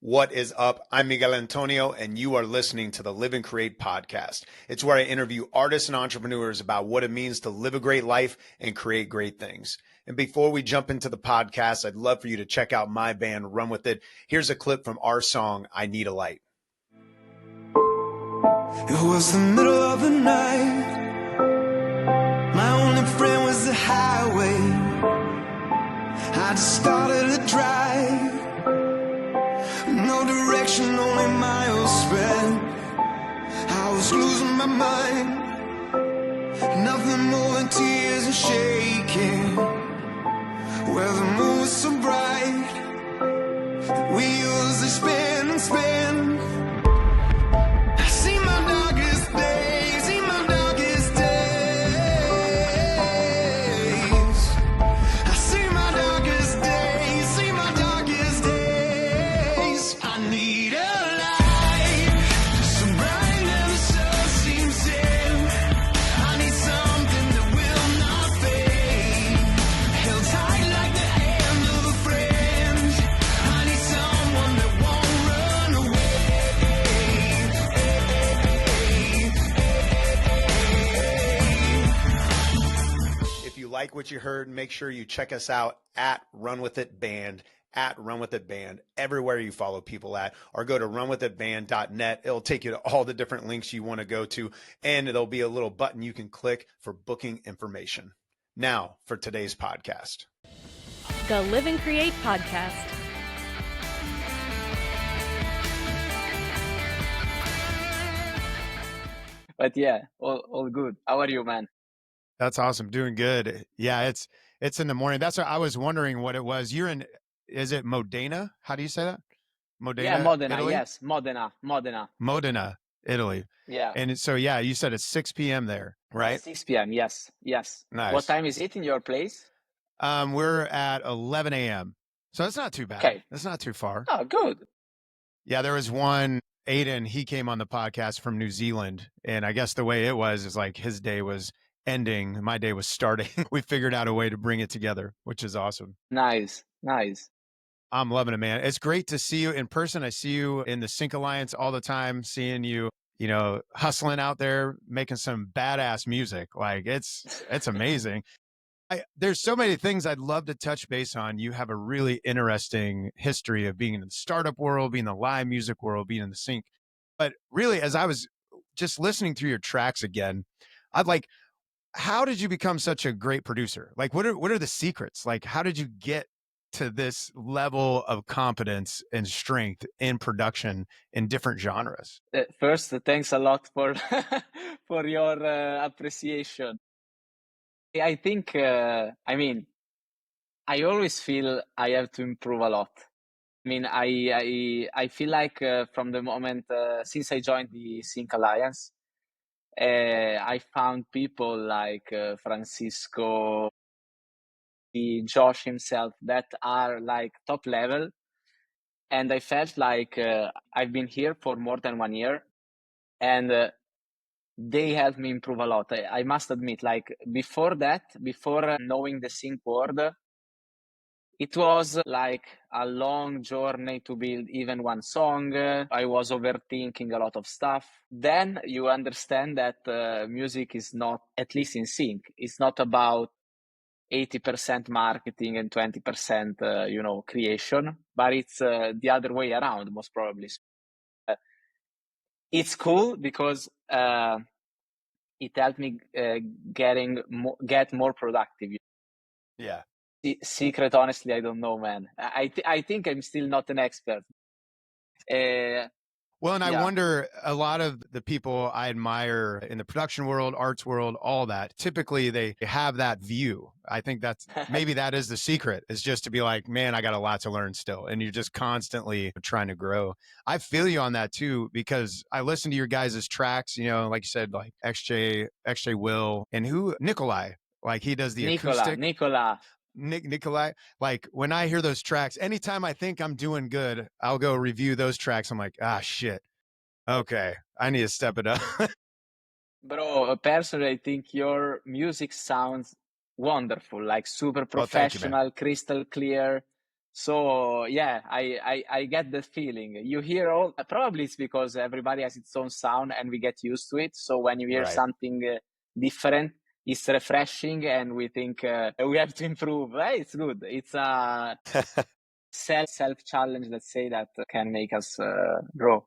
What is up? I'm Miguel Antonio, and you are listening to the Live and Create podcast. It's where I interview artists and entrepreneurs about what it means to live a great life and create great things. And before we jump into the podcast, I'd love for you to check out my band, Run With It. Here's a clip from our song, I Need a Light. It was the middle of the night. My only friend was the highway. I just started to drive. No direction, only miles spent. I was losing my mind. Nothing more than tears and shaking. Where the moon was so bright. We used to spin and spin. I see my darkest days, see my darkest days. I see my darkest days, see my darkest days. I need a light, so bright and the sun seems dim. I need something that will not fade, held tight like the hand of a friend. I need someone that won't run away. If you like what you heard, make sure you check us out at Run With It Band, at Run With It Band, everywhere you follow people at, or go to runwithitband.net. It'll take you to all the different links you want to go to, and there'll be a little button you can click for booking information. Now for today's podcast. The Live and Create podcast. But yeah, all good. How are you, man? That's awesome. Doing good. Yeah, it's in the morning. That's what I was wondering what it was. You're in, is it Modena? How do you say that? Modena, Yeah, Modena. Italy? Yes, Modena. Modena, Italy. Yeah. And so, yeah, you said it's 6 p.m. there, right? 6 p.m. Yes. Nice. What time is it in your place? We're at 11 a.m. So it's not too bad. Okay. It's not too far. Oh, good. Yeah, there was one, Aiden, he came on the podcast from New Zealand. And I guess the way it was is like his day was ending, my day was starting. We figured out a way to bring it together, which is awesome. Nice. I'm loving it, man. It's great to see you in person. I see you in the Sync Alliance all the time, seeing you, hustling out there, making some badass music. Like it's amazing. There's so many things I'd love to touch base on. You have a really interesting history of being in the startup world, being in the live music world, being in the sync. But really, as I was just listening through your tracks again, how did you become such a great producer? Like, what are the secrets? Like, how did you get to this level of competence and strength in production in different genres? First, thanks a lot for for your appreciation. I think, I always feel I have to improve a lot. I feel like from the moment since I joined the Sync Alliance, I found people like Francisco, Josh himself, that are like top level. And I felt like I've been here for more than 1 year, and they helped me improve a lot. I must admit, like before knowing the sync world, it was like a long journey to build even one song. I was overthinking a lot of stuff. Then you understand that music is not, at least in sync, it's not about 80% marketing and 20%, creation, but it's the other way around, most probably. It's cool because it helped me get more productive. Yeah. Secret, honestly, I don't know, man. I think I'm still not an expert. Well, and I wonder, a lot of the people I admire in the production world, arts world, all that, typically they have that view. I think that's maybe that is the secret, is just to be like, man, I got a lot to learn still. And you're just constantly trying to grow. I feel you on that too, because I listen to your guys' tracks, like you said, like XJ Will, and Nikolai, like he does the acoustic. Nikolai, like when I hear those tracks, anytime I think I'm doing good, I'll go review those tracks. I'm like, shit. Okay, I need to step it up. Bro, personally, I think your music sounds wonderful, like super professional, crystal clear. So yeah, I get the feeling. You hear all, probably it's because everybody has its own sound and we get used to it. So when you hear Right. something different, it's refreshing and we think we have to improve. It's good. It's a self challenge, let's say, that can make us grow.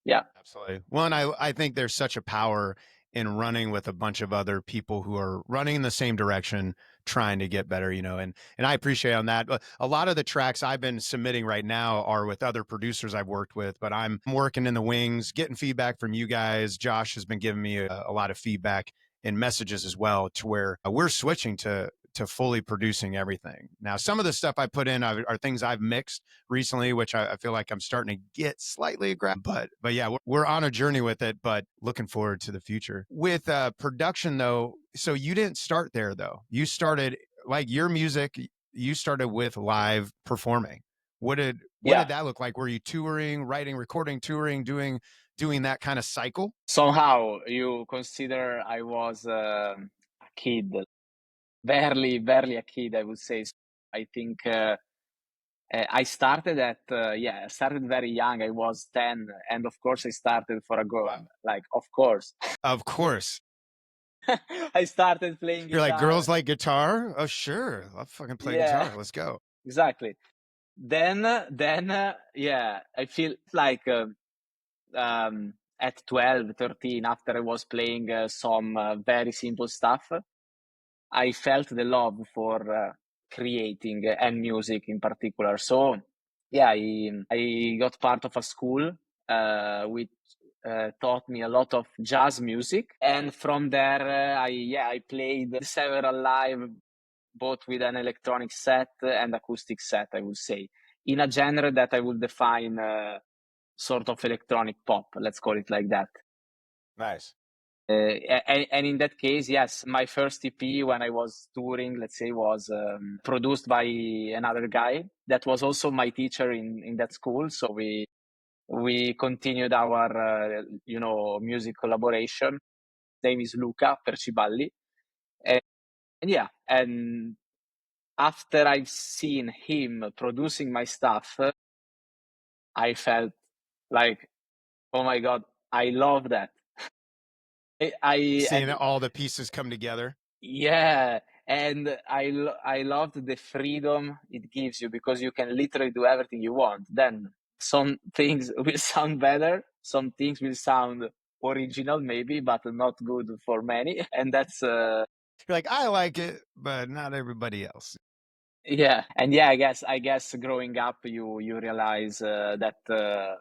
Yeah. Absolutely. Well, and I think there's such a power in running with a bunch of other people who are running in the same direction, trying to get better, and I appreciate on that. But a lot of the tracks I've been submitting right now are with other producers I've worked with, but I'm working in the wings, getting feedback from you guys. Josh has been giving me a lot of feedback and messages as well, to where we're switching to fully producing everything. Now, some of the stuff I put in are things I've mixed recently, which I feel like I'm starting to get slightly aggressive. But yeah, we're on a journey with it, but looking forward to the future. With production though, so you didn't start there though. You started, like, your music, you started with live performing. What Yeah. did that look like? Were you touring, writing, recording, touring, doing that kind of cycle? Somehow you consider I was a kid, barely a kid, I would say. I think I started I started very young. I was 10, and of course I started for a go. Wow. Like, of course, Of course. I started playing You're like, guitar. girls like guitar? Oh, sure. I'll fucking play Yeah, guitar. Let's go. exactly. Then, yeah, I feel like at 12, 13, after I was playing some very simple stuff, I felt the love for creating and music in particular. So yeah, I got part of a school which taught me a lot of jazz music, and from there I played several live, both with an electronic set and acoustic set, I would say, in a genre that I would define sort of electronic pop. Let's call it like that. Nice. And in that case, yes, my first EP when I was touring, let's say, was produced by another guy that was also my teacher in that school. So we continued our music collaboration. His name is Luca Perciballi, and yeah, and after I've seen him producing my stuff, I felt like, oh my god, I love that. Seeing And all the pieces come together. yeah, and I loved the freedom it gives you because you can literally do everything you want. Then some things will sound better, some things will sound original maybe, but not good for many, and that's You're like, I like it, but not everybody else. yeah. And yeah, I guess growing up you realize that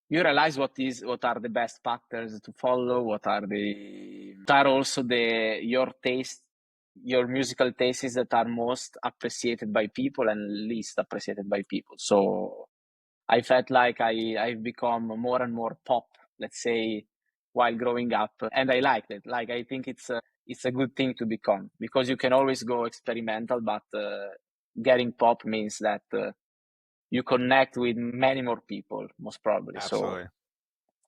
you realize what are the best patterns to follow, what are also your taste, your musical tastes that are most appreciated by people and least appreciated by people. So I felt like I've become more and more pop, let's say, while growing up, and I liked it. Like, I think it's a good thing to become because you can always go experimental, but getting pop means that you connect with many more people, most probably. So Absolutely.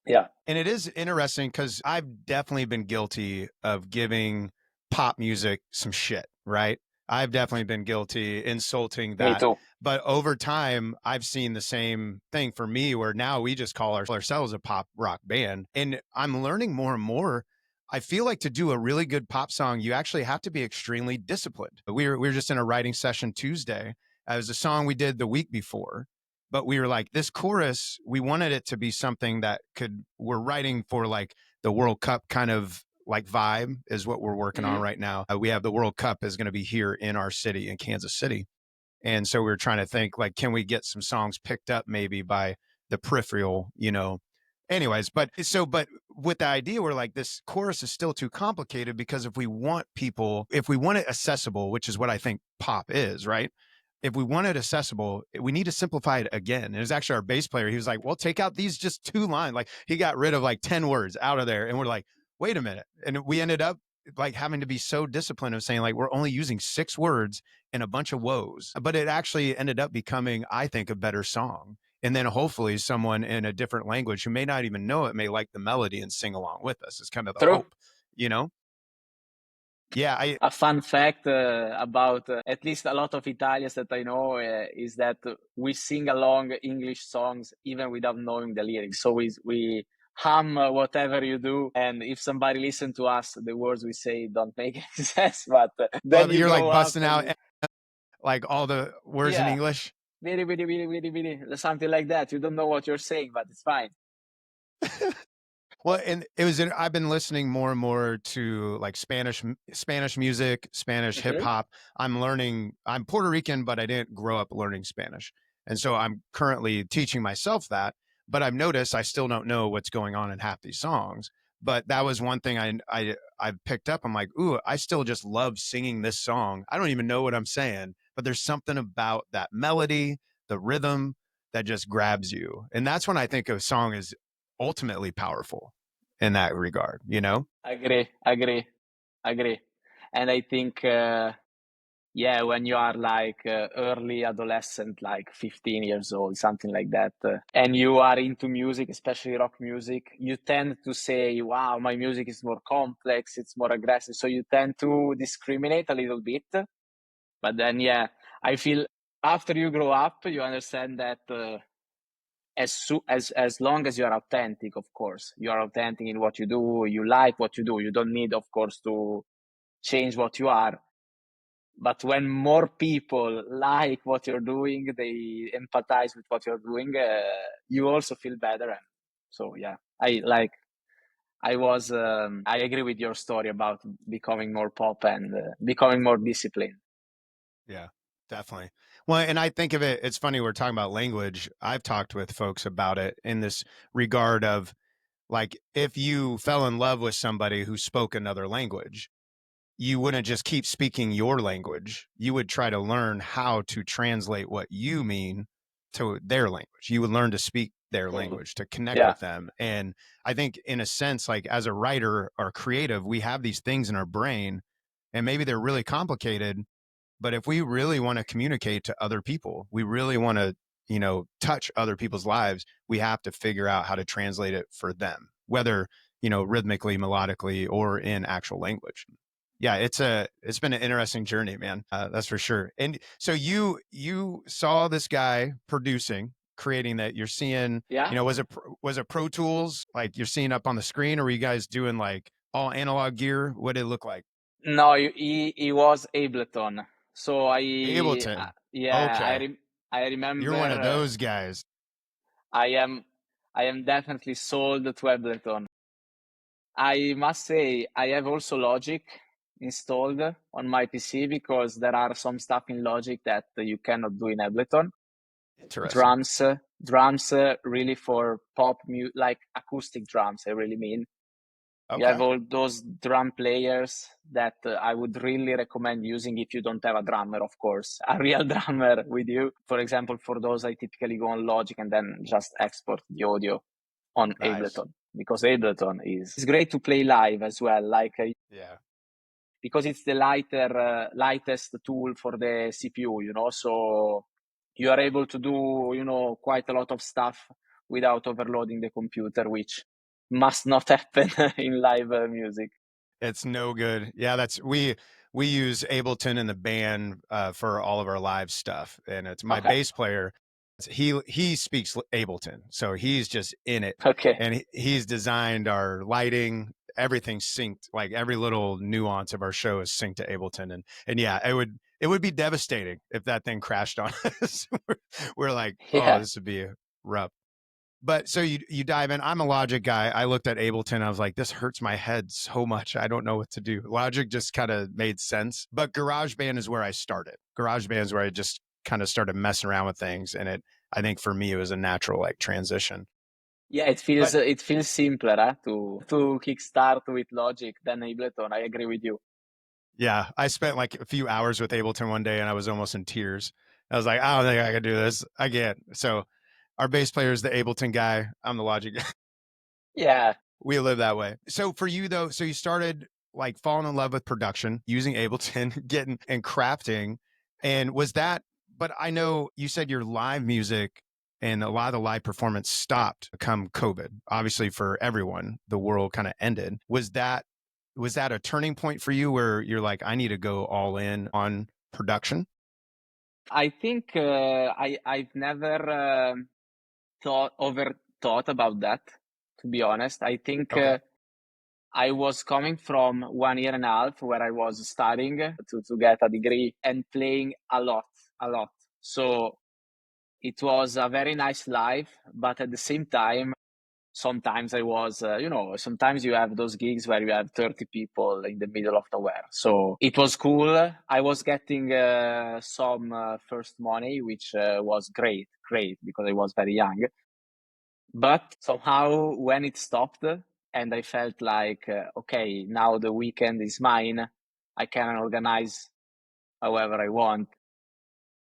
yeah, And it is interesting because I've definitely been guilty of giving pop music some shit, right? I've definitely been guilty insulting me that. too. But over time, I've seen the same thing for me, where now we just call ourselves a pop rock band. And I'm learning more and more. I feel like to do a really good pop song, you actually have to be extremely disciplined. We were just in a writing session Tuesday. It was a song we did the week before, but we were like, this chorus, we wanted it to be something that we're writing for, like, the World Cup kind of like vibe is what we're working on Mhm. right now. We have the World Cup is going to be here in our city, in Kansas City. And so we were trying to think, like, can we get some songs picked up maybe by the peripheral. Anyways, but with the idea, we're like, this chorus is still too complicated, because if we want it accessible, which is what I think pop is, right? If we want it accessible, we need to simplify it again. And it was actually our bass player. He was like, well, take out these just 2 lines. Like, he got rid of like 10 words out of there. And we're like, wait a minute. And we ended up like having to be so disciplined of saying, like, we're only using 6 words and a bunch of woes. But it actually ended up becoming, I think, a better song. And then hopefully someone in a different language who may not even know it may like the melody and sing along with us. It's kind of the True. hope, you know? Yeah, I A fun fact about at least a lot of Italians that I know is that we sing along English songs even without knowing the lyrics. So we hum whatever you do, and if somebody listen to us, the words we say don't make any sense. But then love it. you You're like grow up busting and out like all the words in yeah, English. really, really, really, really, really, something like that. You don't know what you're saying, but it's fine. Well, and it was I've been listening more and more to like Spanish music, Spanish hip Hmm. hop. I'm Puerto Rican, but I didn't grow up learning Spanish. And so I'm currently teaching myself that, but I've noticed I still don't know what's going on in half these songs. But that was one thing I picked up. I'm like, ooh, I still just love singing this song. I don't even know what I'm saying, but there's something about that melody, the rhythm that just grabs you. And that's when I think a song is ultimately powerful in that regard, you know? Agree, agree, agree. And I think, yeah, when you are like early adolescent, like 15 years old, something like that, and you are into music, especially rock music, you tend to say, wow, my music is more complex, it's more aggressive. So you tend to discriminate a little bit. But then, yeah, I feel after you grow up, you understand that as long as you are authentic, of course, you are authentic in what you do, you like what you do, you don't need, of course, to change what you are. But when more people like what you're doing, they empathize with what you're doing, you also feel better. And so, yeah, I agree with your story about becoming more pop and becoming more disciplined. Yeah, definitely. Well, and I think of it, it's funny we're talking about language. I've talked with folks about it in this regard of like if you fell in love with somebody who spoke another language, you wouldn't just keep speaking your language. You would try to learn how to translate what you mean to their language. You would learn to speak their Totally. language to connect Yeah. with them. And I think, in a sense, like as a writer or creative, we have these things in our brain, and maybe they're really complicated. But if we really want to communicate to other people, we really want to, touch other people's lives, we have to figure out how to translate it for them, whether, rhythmically, melodically, or in actual language. Yeah, it's been an interesting journey, man. That's for sure. And so you saw this guy producing, creating that. You're seeing, Yeah. was it Pro Tools like you're seeing up on the screen, or were you guys doing like all analog gear? What did it look like? No, he was Ableton. So Ableton. yeah, Okay, I you're remember one of those guys. I am I am definitely sold to Ableton. I must say I have also Logic installed on my PC because there are some stuff in Logic that you cannot do in Ableton. Interesting. Drums, really for like acoustic drums, I really mean. You have Okay. all those drum players that I would really recommend using if you don't have a drummer, of course, a real drummer with you. For example, for those, I typically go on Logic and then just export the audio on Nice. Ableton because Ableton is it's great to play live as well, like Yeah. because it's the lightest tool for the CPU, so you are able to do, quite a lot of stuff without overloading the computer, which must not happen in live music. It's no good. Yeah, we use Ableton in the band for all of our live stuff, and it's my Okay. bass player. He speaks Ableton, so he's just in it, Okay. and he's designed our lighting. Everything's synced, like every little nuance of our show is synced to Ableton, and yeah, it would be devastating if that thing crashed on us. We're like, oh, Yeah. this would be rough. But so you dive in. I'm a Logic guy. I looked at Ableton. I was like, this hurts my head so much. I don't know what to do. Logic just kind of made sense. But GarageBand is where I started. GarageBand is where I just kind of started messing around with things. And I think for me, it was a natural like transition. Yeah, But it feels simpler to kickstart with Logic than Ableton. I agree with you. yeah, I spent like a few hours with Ableton one day and I was almost in tears. I was like, I don't think I can do this. I can't. So our bass player is the Ableton guy. I'm the Logic guy. Yeah. We live that way. So for you though, so you started like falling in love with production, using Ableton, getting and crafting. And was that, but I know you said your live music and a lot of the live performance stopped come COVID. Obviously for everyone, the world kind of ended. Was that Was that a turning point for you where you're like, I need to go all in on production? I think I've never thought about that, to be honest. I think Okay. I was coming from 1.5 years where I was studying to get a degree and playing a lot, a lot. So it was a very nice life, but at the same time, sometimes I was, sometimes you have those gigs where you have 30 people in the middle of nowhere. So it was cool. I was getting some first money, which was great, because I was very young. But somehow when it stopped and I felt like, okay, now the weekend is mine, I can organize however I want.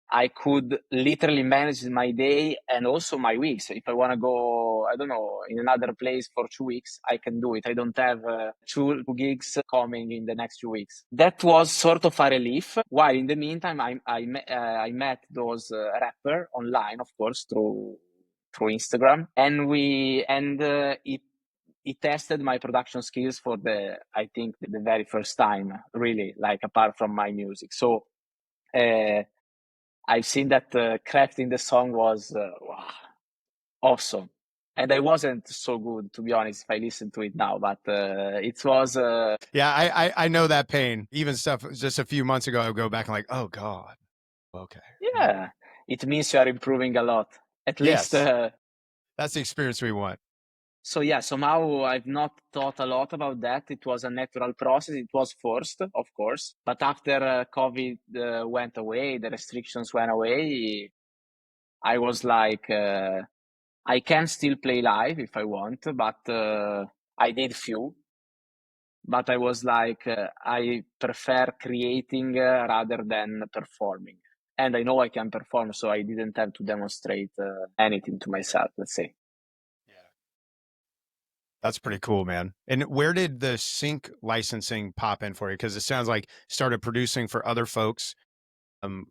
I could literally manage my day and also my weeks. If I want to go, I don't know, in another place for 2 weeks, I can do it. I don't have two gigs coming in the next 2 weeks. That was sort of a relief. While in the meantime, I met those rapper online, of course, through Instagram, and it tested my production skills for I think the very first time, really, like apart from my music. So. I've seen that crafting the song was wow, awesome. And I wasn't so good, to be honest, if I listen to it now, but it was. Yeah, I know that pain. Even stuff just a few months ago, I would go back and like, oh God. Okay. Yeah, it means you are improving a lot. At least. Yes. That's the experience we want. So yeah, somehow I've not thought a lot about that. It was a natural process. It was forced, of course. But after COVID went away, the restrictions went away, I was like, I can still play live if I want, but I did few. But I was like, I prefer creating rather than performing. And I know I can perform, so I didn't have to demonstrate anything to myself, let's say. That's pretty cool, man. And where did the sync licensing pop in for you? Because it sounds like you started producing for other folks.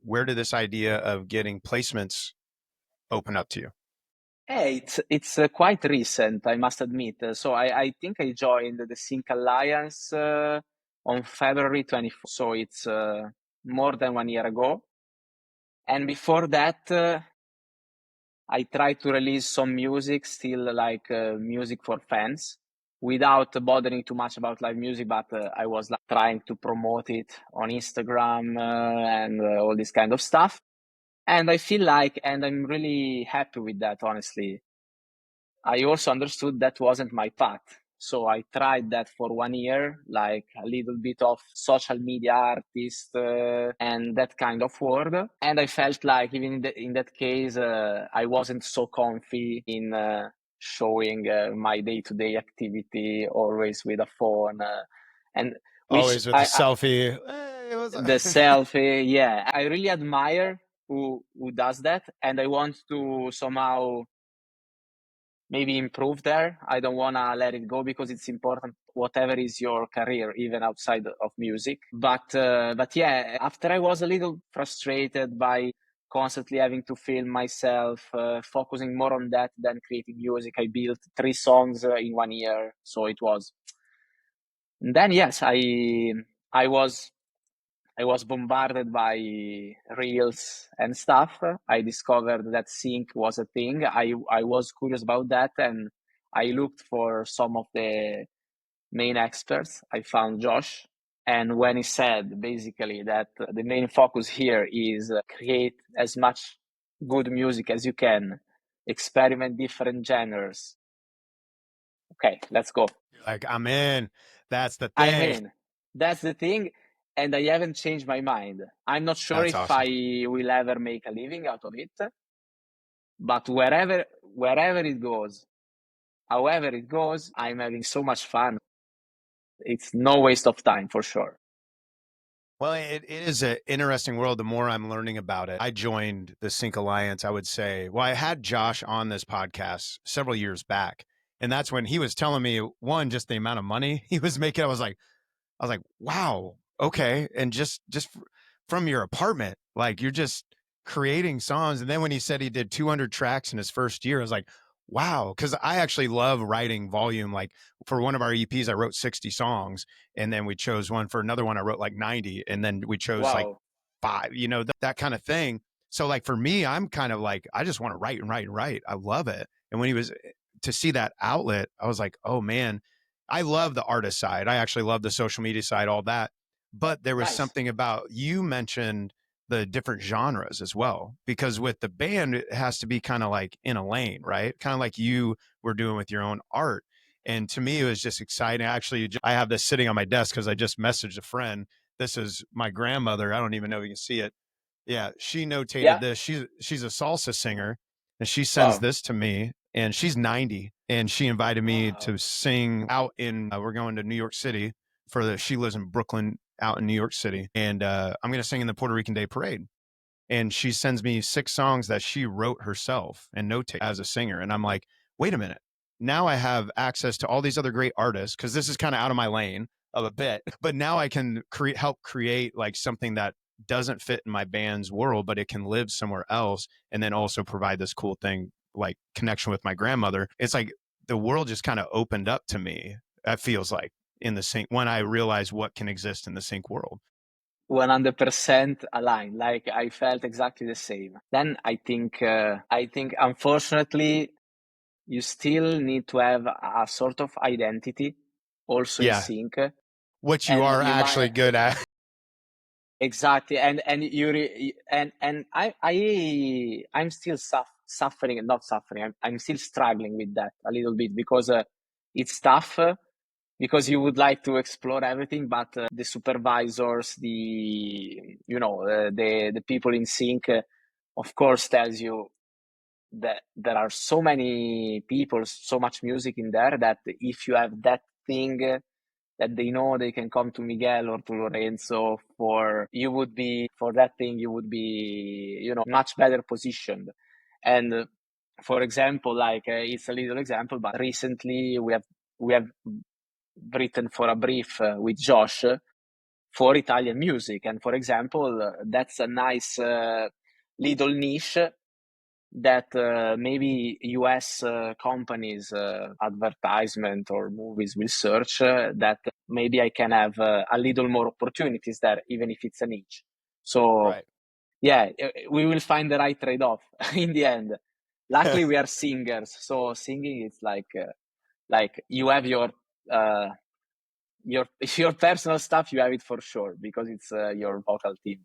Where did this idea of getting placements open up to you? Hey, it's quite recent, I must admit. So I think I joined the Sync Alliance on February 24th. So it's more than 1 year ago. And before that, I tried to release some music, still like music for fans, without bothering too much about live music. But I was like trying to promote it on Instagram and all this kind of stuff. And I feel like, and I'm really happy with that, honestly. I also understood that wasn't my path. So I tried that for 1 year, like a little bit of social media artist and that kind of world. And I felt like even in that case, I wasn't so comfy in showing my day-to-day activity always with a phone. And which Always with the selfie. Hey, the selfie, yeah. I really admire who does that. And I want to somehow maybe improve there. I don't want to let it go because it's important, whatever is your career, even outside of music. But yeah, after I was a little frustrated by constantly having to film myself, focusing more on that than creating music, I built 3 songs in 1 year. So it was. And then yes, I was bombarded by reels and stuff. I discovered that sync was a thing. I was curious about that, and I looked for some of the main experts. I found Josh, and when he said basically that the main focus here is create as much good music as you can, experiment different genres. Okay, let's go. like, I'm in. That's the I'm thing. in. That's the thing. And I haven't changed my mind. I'm not sure That's if awesome. I will ever make a living out of it, but wherever it goes, however it goes, I'm having so much fun. It's no waste of time for sure. Well, it is an interesting world. The more I'm learning about it, I joined the Sync Alliance, I would say. Well, I had Josh on this podcast several years back. And that's when he was telling me, one, just the amount of money he was making. I was like, wow, okay. And just from your apartment, like you're just creating songs. And then when he said he did 200 tracks in his first year, I was like, Wow, because I actually love writing volume. Like for one of our EPs, I wrote 60 songs, and then we chose one for another one. I wrote like 90, and then we chose like Wow. five, that kind of thing. So like for me, I'm kind of like, I just want to write and write and write. I love it. And when he was to see that outlet, I was like, oh man, I love the artist side. I actually love the social media side, all that. But there was Nice. something about, you mentioned the different genres as well, because with the band, it has to be kind of like in a lane, right? Kind of like you were doing with your own art. And to me, it was just exciting. Actually, I have this sitting on my desk because I just messaged a friend. This is my grandmother. I don't even know if you can see it. Yeah, she notated Yeah. this. She's a salsa singer, and she sends Wow. this to me. And she's 90, and she invited me Wow. to sing out in. We're going to New York City for the. She lives in Brooklyn, out in New York City, and I'm going to sing in the Puerto Rican Day Parade. And she sends me 6 songs that she wrote herself and notate as a singer. And I'm like, wait a minute. Now I have access to all these other great artists, because this is kind of out of my lane of a bit. But now I can help create like something that doesn't fit in my band's world, but it can live somewhere else, and then also provide this cool thing like connection with my grandmother. It's like the world just kind of opened up to me. That feels like in the sync, when I realized what can exist in the sync world. 100% aligned. Like I felt exactly the same. Then I think unfortunately you still need to have a sort of identity also in Yeah, sync, what you and are you actually might good at. exactly, and and I'm still suffering and not suffering. I'm still struggling with that a little bit because it's tough. Because you would like to explore everything, but the supervisors, the people in sync, of course, tells you that there are so many people, so much music in there that if you have that thing that they know they can come to Miguel or to Lorenzo for, you would be for that thing, you would be, much better positioned. And for example, like it's a little example, but recently we have written for a brief with Josh for Italian music. And for example, that's a nice little niche that maybe US companies, advertisement or movies will search, that maybe I can have a little more opportunities there, even if it's a niche. So, Right. yeah, we will find the right trade off in the end. Luckily, we are singers. So, singing is like you have uh, your your personal stuff, you have it for sure because it's your vocal team.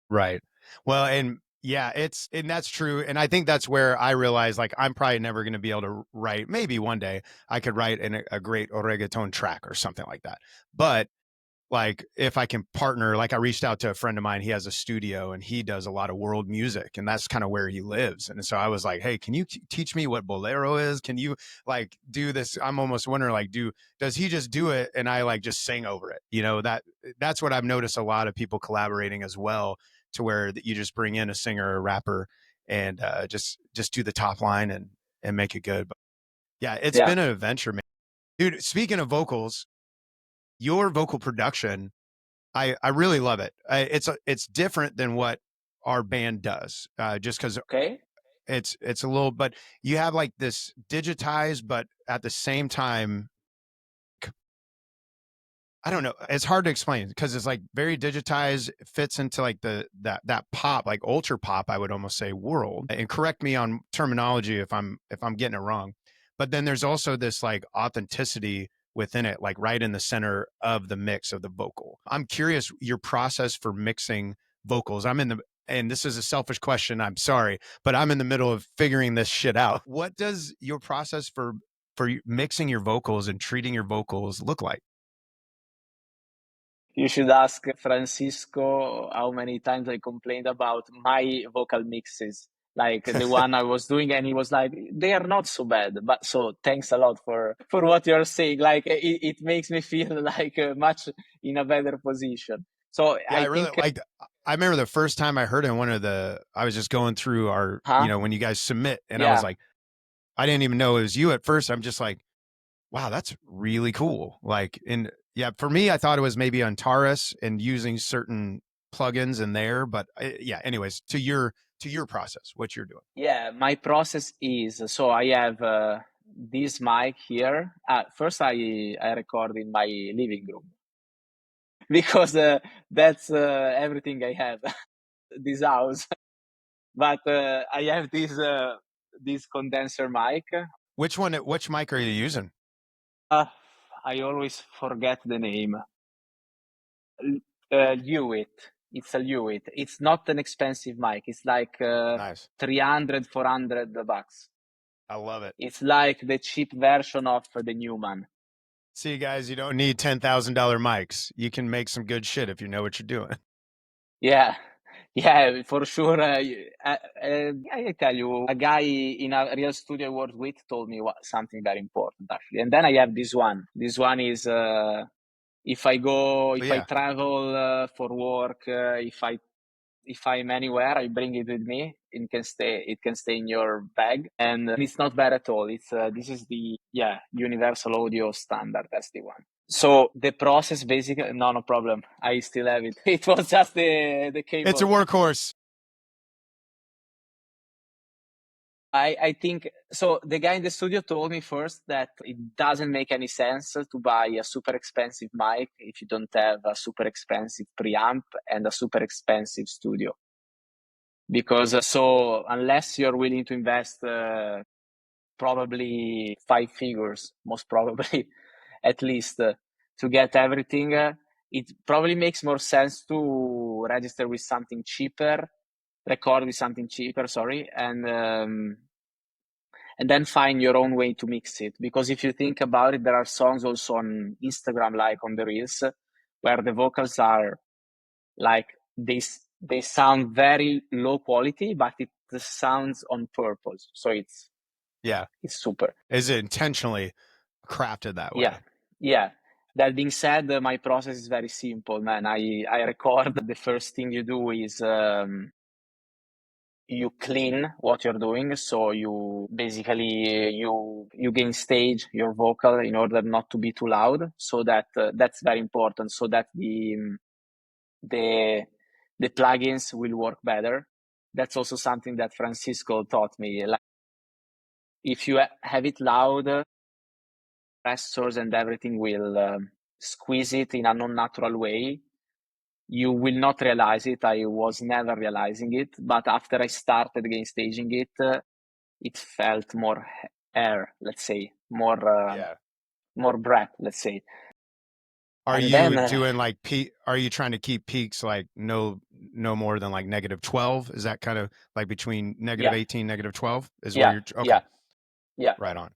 Right. Well, and yeah, and that's true. And I think that's where I realized like I'm probably never going to be able to write. Maybe one day I could write a great reggaeton track or something like that. But like if I can partner, like I reached out to a friend of mine, he has a studio and he does a lot of world music, and that's kind of where he lives. And so I was like, hey, can you teach me what bolero is? Can you like do this? I'm almost wondering like, does he just do it and I like just sing over it? That's what I've noticed, a lot of people collaborating as well, to where that you just bring in a singer or a rapper and just do the top line and make it good. But yeah, it's Yeah. been an adventure, man. Dude, speaking of vocals, your vocal production, I really love it. It's different than what our band does, just because Okay. it's a little. But you have like this digitized, but at the same time, I don't know. It's hard to explain because it's like very digitized. It fits into like that pop, like ultra pop, I would almost say, world. And correct me on terminology if I'm getting it wrong. But then there's also this like authenticity within it, like right in the center of the mix of the vocal. I'm curious your process for mixing vocals. And this is a selfish question, I'm sorry, but I'm in the middle of figuring this shit out. What does your process for mixing your vocals and treating your vocals look like? You should ask Francisco how many times I complained about my vocal mixes, like the one I was doing, and he was like, "They are not so bad." But so thanks a lot for what you're saying. Like it makes me feel like much in a better position. So Yeah, I I really think, like. I remember the first time I heard it, I was just going through huh? when you guys submit, and I was Yeah, like, I didn't even know it was you at first. I'm just like, wow, that's really cool. Like, and yeah, for me, I thought it was maybe on Taurus and using certain plugins in there, but yeah. Anyways, to your process, what you're doing. Yeah, my process is, so I have this mic here. First, I record in my living room because that's everything I have, this house. But I have this condenser mic. Which mic are you using? I always forget the name. Lewitt. It's a Lewitt. It's not an expensive mic. It's like Nice. 300, 400 bucks. I love it. It's like the cheap version of the Newman. See, guys, you don't need $10,000 mics. You can make some good shit if you know what you're doing. Yeah, yeah, for sure. I tell you, a guy in a real studio I worked with told me something very important, actually. And then I have this one. This one is if I travel for work, if I'm anywhere, I bring it with me. It can stay in your bag, and it's not bad at all. It's this is the universal audio standard. That's the one. So the process basically, no problem. I still have it. It was just the cable. It's a workhorse. I think so. The guy in the studio told me first that it doesn't make any sense to buy a super expensive mic if you don't have a super expensive preamp and a super expensive studio. Because so unless you're willing to invest probably 5 figures, most probably, at least to get everything, it probably makes more sense to register with something cheaper, record with something cheaper, and then find your own way to mix it. Because if you think about it, there are songs also on Instagram, like on the Reels, where the vocals are like they sound very low quality, but it sounds on purpose. So it's super. Is it intentionally crafted that way? Yeah. That being said, my process is very simple, man. I record. The first thing you do is you clean what you're doing. So you basically you gain stage your vocal in order not to be too loud. So that's very important. So that the plugins will work better. That's also something that Francisco taught me. Like, if you have it loud, compressors and everything will squeeze it in a non-natural way. You will not realize it. I was never realizing it, but after I started again staging it, it felt more air, let's say, more breath, let's say. Are you doing like are you trying to keep peaks like no more than like -12? Is that kind of like between -18, -12 is where you're okay? Yeah. Right on.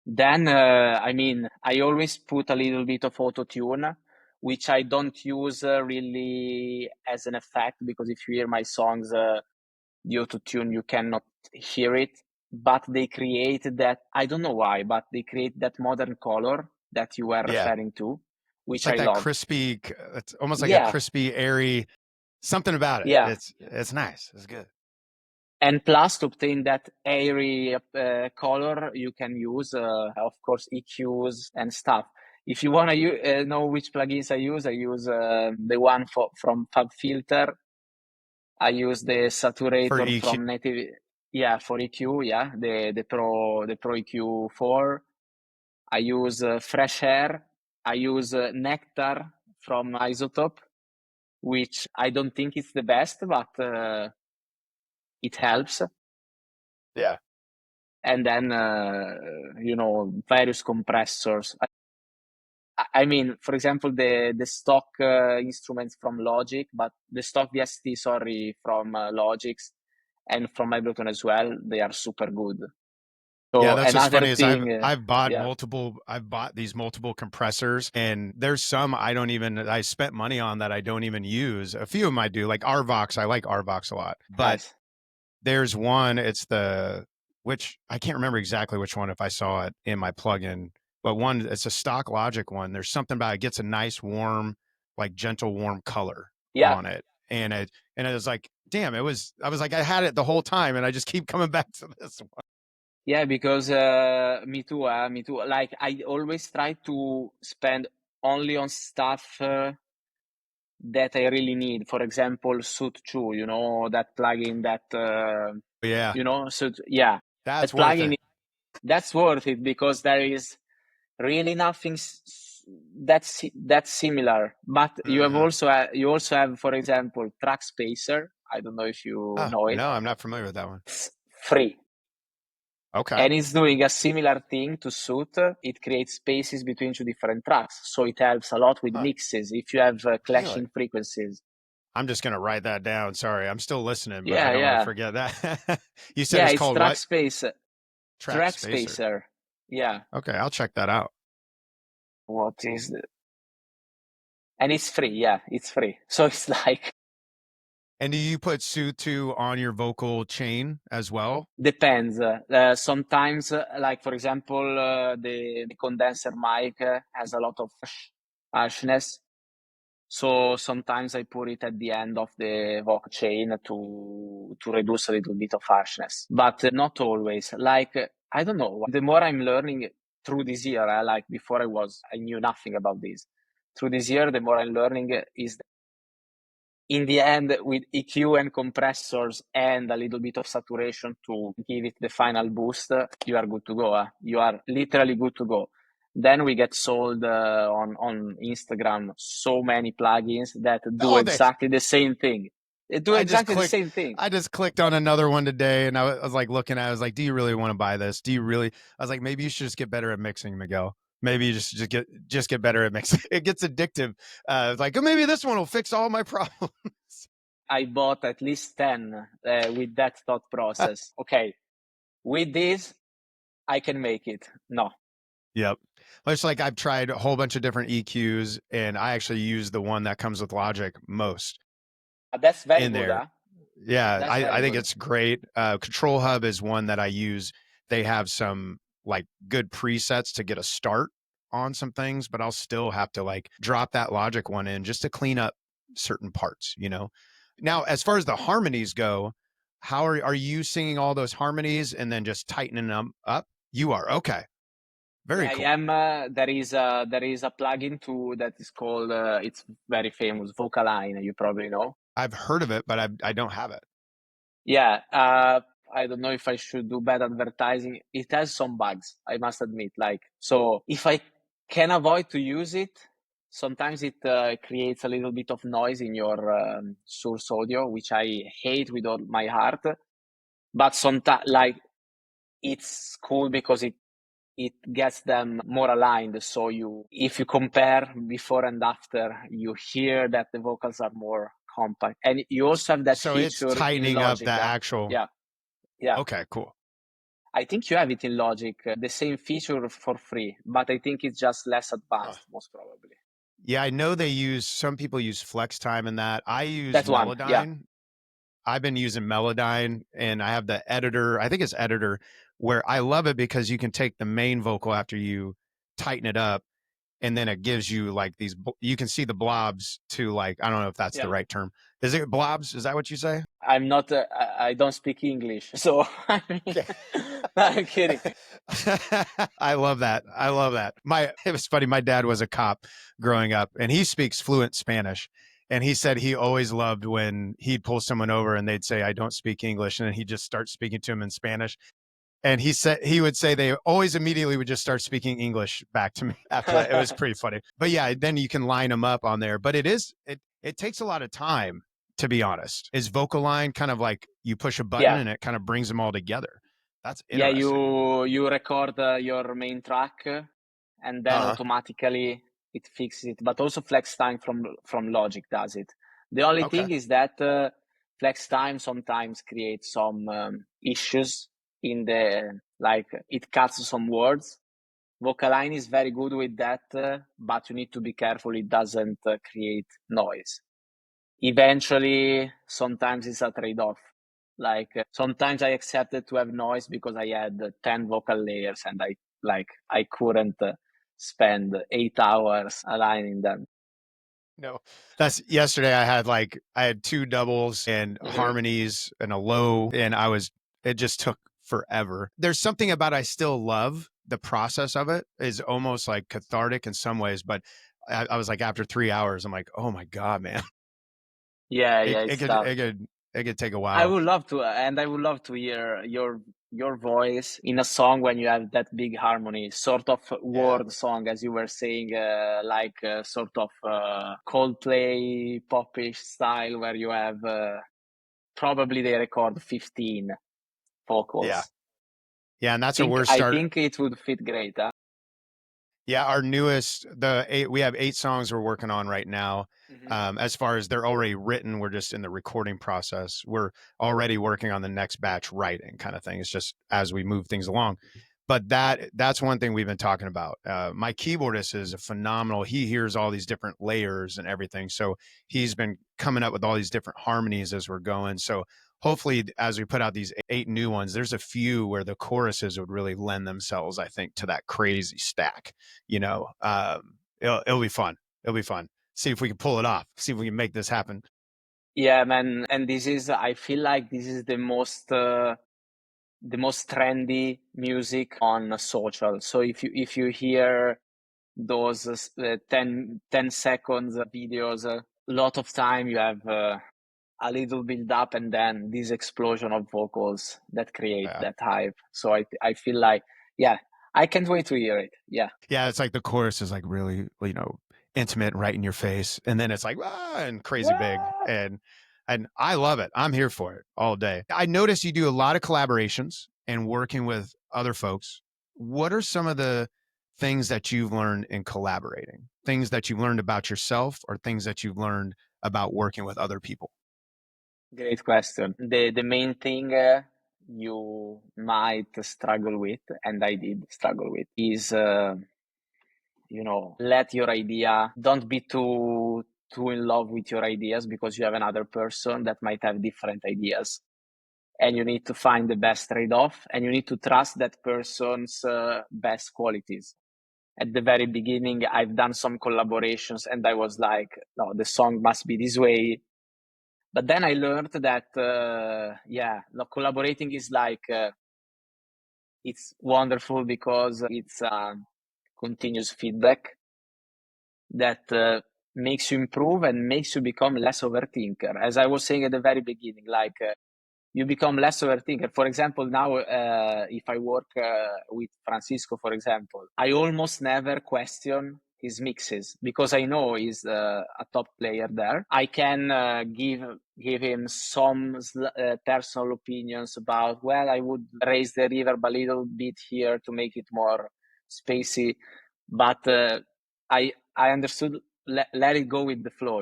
Then I always put a little bit of auto tune, which I don't use really as an effect, because if you hear my songs, the auto tune, you cannot hear it. But they create that, I don't know why, but they create that modern color that you were referring to, which it's like I that love. crispy, it's almost like a crispy, airy, something about it. Yeah. It's nice. It's good. And plus, to obtain that airy color, you can use, of course, EQs and stuff. If you want to know which plugins I use the one from FabFilter. I use the saturator from Native. Yeah, for EQ. Yeah, the Pro EQ 4. I use Fresh Air. I use Nectar from Isotope, which I don't think it's the best, but it helps. Yeah. And then various compressors. I mean, for example, the stock instruments from Logic, but the stock VST, from Logic and from Ableton as well, they are super good. So yeah, that's what's funny thing, is I've bought I've bought these multiple compressors, and there's some I spent money on that I don't even use. A few of them I do, like Arvox. I like Arvox a lot, but there's one, which I can't remember exactly which one if I saw it in my plugin, but one, it's a stock Logic one. There's something about it gets a nice warm, like gentle warm color on it. And it was like, damn, I was like, I had it the whole time and I just keep coming back to this one. Yeah, because me too. Like, I always try to spend only on stuff that I really need. For example, Suit 2, you know, that plugin that, Yeah, you know, so yeah, that's that worth it. plugin, that's worth it because there is really nothing that's similar. But you have also have, for example, Track Spacer. I don't know if you Oh, know it. no, I'm not familiar with that one. It's free. Okay. And it's doing a similar thing to Suit. It creates spaces between two different tracks. So it helps a lot with Huh. mixes if you have Really? clashing frequencies. I'm just going to write that down. Sorry. I'm still listening, but I Yeah, don't want to yeah. forget that. You said Yeah, it's it's called what? Track Track Spacer. Spacer. Yeah. Okay. I'll check that out. What is the... And it's free. Yeah, it's free. So it's like, And do you put Sutu on your vocal chain as well? depends. Sometimes, like for example, the condenser mic has a lot of harshness. So sometimes I put it at the end of the vocal chain to reduce a little bit of harshness, but not always. Like I don't know. The more I'm learning through this year, like before I knew nothing about this. Through this year, the more I'm learning is in the end with EQ and compressors and a little bit of saturation to give it the final boost, you are good to go. You are literally good to go. Then we get sold on Instagram so many plugins that do Oh, they exactly the same thing. They do I just exactly the clicked same thing. I just clicked on another one today and I was like looking at it. I was like, do you really want to buy this? Do you really? I was like, maybe you should just get better at mixing, Miguel. Maybe you just get better at mixing. It gets addictive. Like, oh, maybe this one will fix all my problems. I bought at least 10 with that thought process. Okay, with this, I can make it. No. Yep. Well, it's like I've tried a whole bunch of different EQs and I actually use the one that comes with Logic most That's very in good, there. huh? Yeah, That's very I think good. it's great. Control Hub is one that I use. They have some like good presets to get a start on some things, but I'll still have to like drop that Logic one in just to clean up certain parts, you know. Now, as far as the harmonies go, how are you singing all those harmonies and then just tightening them up? You are. Okay. Very Yeah, I cool. am. There is a plugin too that is called. It's very famous, Vocaline. You probably know. I've heard of it, but I don't have it. Yeah. I don't know if I should do bad advertising. It has some bugs, I must admit. Like, so if I can avoid to use it, sometimes it creates a little bit of noise in your source audio, which I hate with all my heart. But sometimes, like, it's cool because it gets them more aligned. So if you compare before and after, you hear that the vocals are more compact. And you also have that So it's feature in tightening up the Logic. actual. Yeah, yeah. Okay, cool. I think you have it in Logic, the same feature for free, but I think it's just less Huh. advanced, most probably. Yeah, I know some people use flex time in that. I use That one, yeah. Melodyne. I've been using Melodyne and I have the editor. I think it's editor where I love it because you can take the main vocal after you tighten it up and then it gives you like you can see the blobs to like, I don't know if that's the Yeah. right term. Is it blobs? Is that what you say? I'm not, I don't speak English, so I mean, I'm kidding. I love that. I love that. It was funny. My dad was a cop growing up and he speaks fluent Spanish. And he said he always loved when he'd pull someone over and they'd say, I don't speak English. And then he'd just start speaking to him in Spanish. And he would say they always immediately would just start speaking English back to me after that. It was pretty funny. But yeah, then you can line them up on there. But it takes a lot of time, to be honest. Is Vocaline kind of like you push a button Yeah. and it kind of brings them all together? That's Yeah, interesting. you record your main track and then automatically it fixes it. But also Flex Time from Logic does it. The only Okay. thing is that Flex Time sometimes creates some issues in the, like, it cuts some words. Vocaline is very good with that, but you need to be careful it doesn't create noise. Eventually, sometimes it's a trade-off. Like sometimes I accepted to have noise because I had 10 vocal layers and I couldn't spend 8 hours aligning them. No, that's yesterday. I had two doubles and harmonies and a low, and it just took forever. There's something about I still love the process of it is almost like cathartic in some ways, but I was like, after 3 hours, I'm like, oh my God, man. Yeah, It, yeah, it it's could, tough. it could, it could take a I while. would love to, and I would love to hear your voice in a song when you have that big harmony, sort of Yeah. word song, as you were saying, like sort of Coldplay popish style, where you have probably they record 15 Yeah. vocals. Yeah. And that's what we're I starting. think it would fit great. Huh? Yeah, our newest, we have 8 songs we're working on right now. Mm-hmm. As far as they're already written, we're just in the recording process. We're already working on the next batch writing kind of thing. It's just as we move things along. But that's one thing we've been talking about. My keyboardist is a phenomenal. He hears all these different layers and everything. So he's been coming up with all these different harmonies as we're going. So hopefully, as we put out these 8 new ones, there's a few where the choruses would really lend themselves, I think, to that crazy stack. It'll be fun. It'll be fun. See if we can pull it off. See if we can make this happen. Yeah, man, and I feel like this is the most trendy music on social. So if you hear those 10 seconds videos, a lot of time you have a little build up and then this explosion of vocals that create Yeah. that hype. So I feel like, yeah, I can't wait to hear it. Yeah. Yeah, it's like the chorus is like really, intimate, right in your face, and then it's like and crazy big, and I love it. I'm here for it all day. I notice you do a lot of collaborations and working with other folks. What are some of the things that you've learned in collaborating? Things that you've learned about yourself, or things that you've learned about working with other people? Great question. The main thing you might struggle with, and I did struggle with, is let your idea, don't be too in love with your ideas, because you have another person that might have different ideas, and you need to find the best trade-off, and you need to trust that person's best qualities. At the very beginning, I've done some collaborations and I was like, no, the song must be this way. But then I learned that collaborating is like it's wonderful because it's continuous feedback that makes you improve and makes you become less overthinker. As I was saying at the very beginning, like you become less overthinker. For example, now if I work with Francisco, for example, I almost never question his mixes because I know he's a top player there. I can give him some personal opinions about, well, I would raise the reverb a little bit here to make it more spacey, but I understood. Let it go with the flow,